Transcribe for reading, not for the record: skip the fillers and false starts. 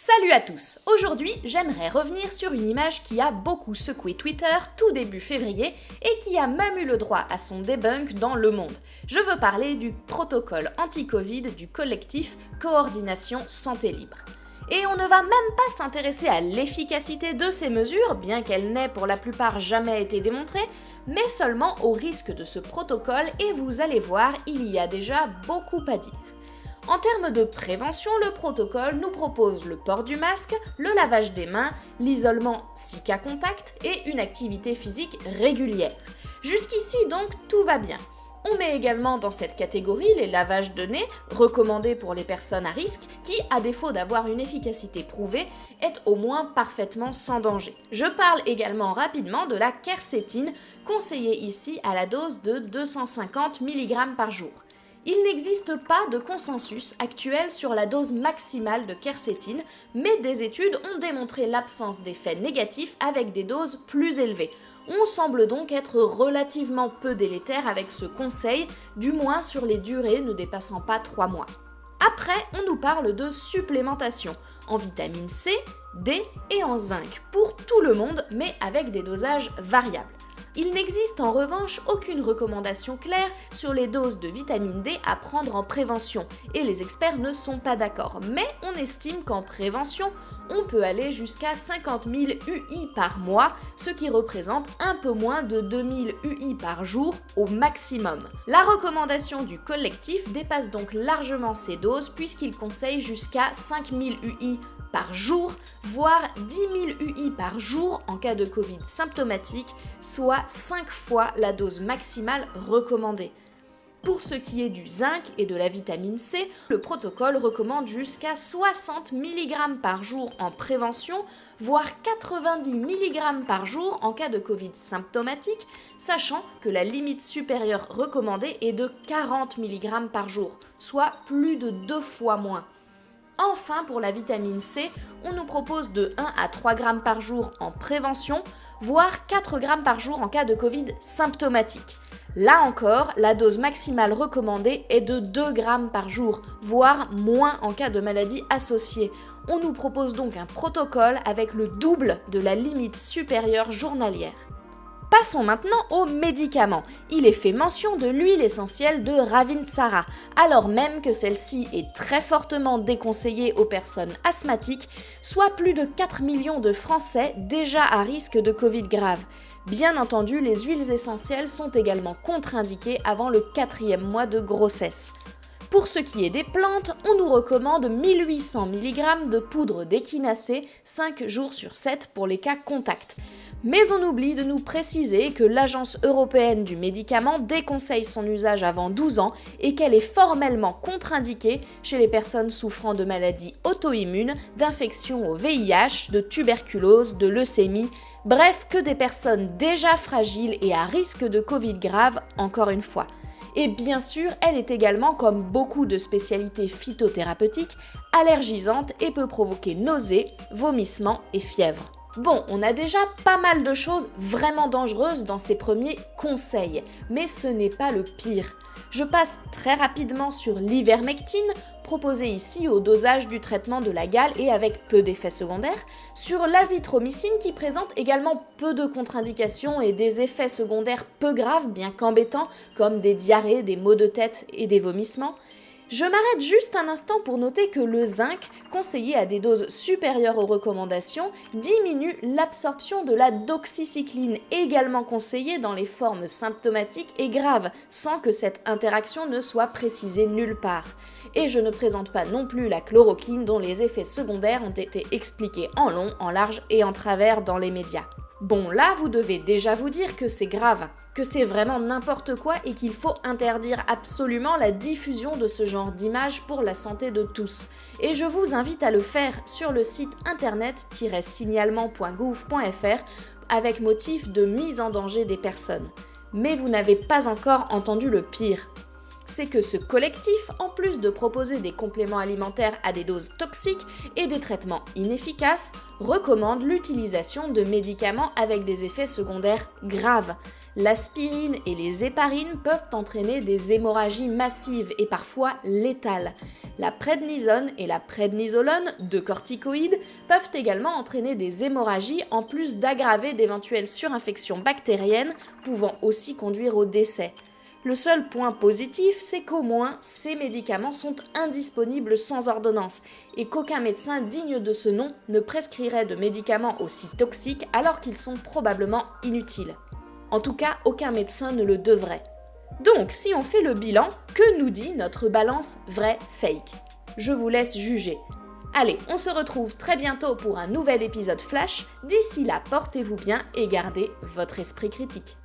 Salut à tous! Aujourd'hui, j'aimerais revenir sur une image qui a beaucoup secoué Twitter tout début février et qui a même eu le droit à son debunk dans Le Monde. Je veux parler du protocole anti-Covid du collectif Coordination Santé Libre. Et on ne va même pas s'intéresser à l'efficacité de ces mesures, bien qu'elles n'aient pour la plupart jamais été démontrées, mais seulement au risque de ce protocole et vous allez voir, il y a déjà beaucoup à dire. En termes de prévention, le protocole nous propose le port du masque, le lavage des mains, l'isolement si cas contact et une activité physique régulière. Jusqu'ici donc tout va bien. On met également dans cette catégorie les lavages de nez, recommandés pour les personnes à risque, qui, à défaut d'avoir une efficacité prouvée, est au moins parfaitement sans danger. Je parle également rapidement de la quercétine, conseillée ici à la dose de 250 mg par jour. Il n'existe pas de consensus actuel sur la dose maximale de quercétine, mais des études ont démontré l'absence d'effets négatifs avec des doses plus élevées. On semble donc être relativement peu délétère avec ce conseil, du moins sur les durées ne dépassant pas 3 mois. Après, on nous parle de supplémentation en vitamine C, D et en zinc pour tout le monde, mais avec des dosages variables. Il n'existe en revanche aucune recommandation claire sur les doses de vitamine D à prendre en prévention, et les experts ne sont pas d'accord, mais on estime qu'en prévention, on peut aller jusqu'à 50 000 UI par mois, ce qui représente un peu moins de 2000 UI par jour au maximum. La recommandation du collectif dépasse donc largement ces doses puisqu'il conseille jusqu'à 5000 UI par jour, voire 10 000 UI par jour en cas de Covid symptomatique, soit 5 fois la dose maximale recommandée. Pour ce qui est du zinc et de la vitamine C, le protocole recommande jusqu'à 60 mg par jour en prévention, voire 90 mg par jour en cas de Covid symptomatique, sachant que la limite supérieure recommandée est de 40 mg par jour, soit plus de 2 fois moins. Enfin, pour la vitamine C, on nous propose de 1 à 3 g par jour en prévention, voire 4 g par jour en cas de Covid symptomatique. Là encore, la dose maximale recommandée est de 2 g par jour, voire moins en cas de maladie associée. On nous propose donc un protocole avec le double de la limite supérieure journalière. Passons maintenant aux médicaments. Il est fait mention de l'huile essentielle de Ravinsara, alors même que celle-ci est très fortement déconseillée aux personnes asthmatiques, soit plus de 4 millions de Français déjà à risque de Covid grave. Bien entendu, les huiles essentielles sont également contre-indiquées avant le 4e mois de grossesse. Pour ce qui est des plantes, on nous recommande 1800 mg de poudre d'échinacée 5 jours sur 7 pour les cas contacts. Mais on oublie de nous préciser que l'Agence européenne du médicament déconseille son usage avant 12 ans et qu'elle est formellement contre-indiquée chez les personnes souffrant de maladies auto-immunes, d'infections au VIH, de tuberculose, de leucémie, bref, que des personnes déjà fragiles et à risque de Covid grave, encore une fois. Et bien sûr, elle est également, comme beaucoup de spécialités phytothérapeutiques, allergisante et peut provoquer nausées, vomissements et fièvre. Bon, on a déjà pas mal de choses vraiment dangereuses dans ces premiers conseils, mais ce n'est pas le pire. Je passe très rapidement sur l'ivermectine, proposée ici au dosage du traitement de la gale et avec peu d'effets secondaires, sur l'azithromycine qui présente également peu de contre-indications et des effets secondaires peu graves bien qu'embêtants, comme des diarrhées, des maux de tête et des vomissements. Je m'arrête juste un instant pour noter que le zinc, conseillé à des doses supérieures aux recommandations, diminue l'absorption de la doxycycline, également conseillée dans les formes symptomatiques et graves, sans que cette interaction ne soit précisée nulle part. Et je ne présente pas non plus la chloroquine dont les effets secondaires ont été expliqués en long, en large et en travers dans les médias. Bon, là, vous devez déjà vous dire que c'est grave, que c'est vraiment n'importe quoi et qu'il faut interdire absolument la diffusion de ce genre d'images pour la santé de tous. Et je vous invite à le faire sur le site internet-signalement.gouv.fr avec motif de mise en danger des personnes. Mais vous n'avez pas encore entendu le pire. C'est que ce collectif, en plus de proposer des compléments alimentaires à des doses toxiques et des traitements inefficaces, recommande l'utilisation de médicaments avec des effets secondaires graves. L'aspirine et les héparines peuvent entraîner des hémorragies massives et parfois létales. La prednisone et la prednisolone, deux corticoïdes, peuvent également entraîner des hémorragies en plus d'aggraver d'éventuelles surinfections bactériennes pouvant aussi conduire au décès. Le seul point positif, c'est qu'au moins ces médicaments sont indisponibles sans ordonnance et qu'aucun médecin digne de ce nom ne prescrirait de médicaments aussi toxiques alors qu'ils sont probablement inutiles. En tout cas, aucun médecin ne le devrait. Donc, si on fait le bilan, que nous dit notre balance vrai-fake ? Je vous laisse juger. Allez, on se retrouve très bientôt pour un nouvel épisode Flash. D'ici là, portez-vous bien et gardez votre esprit critique.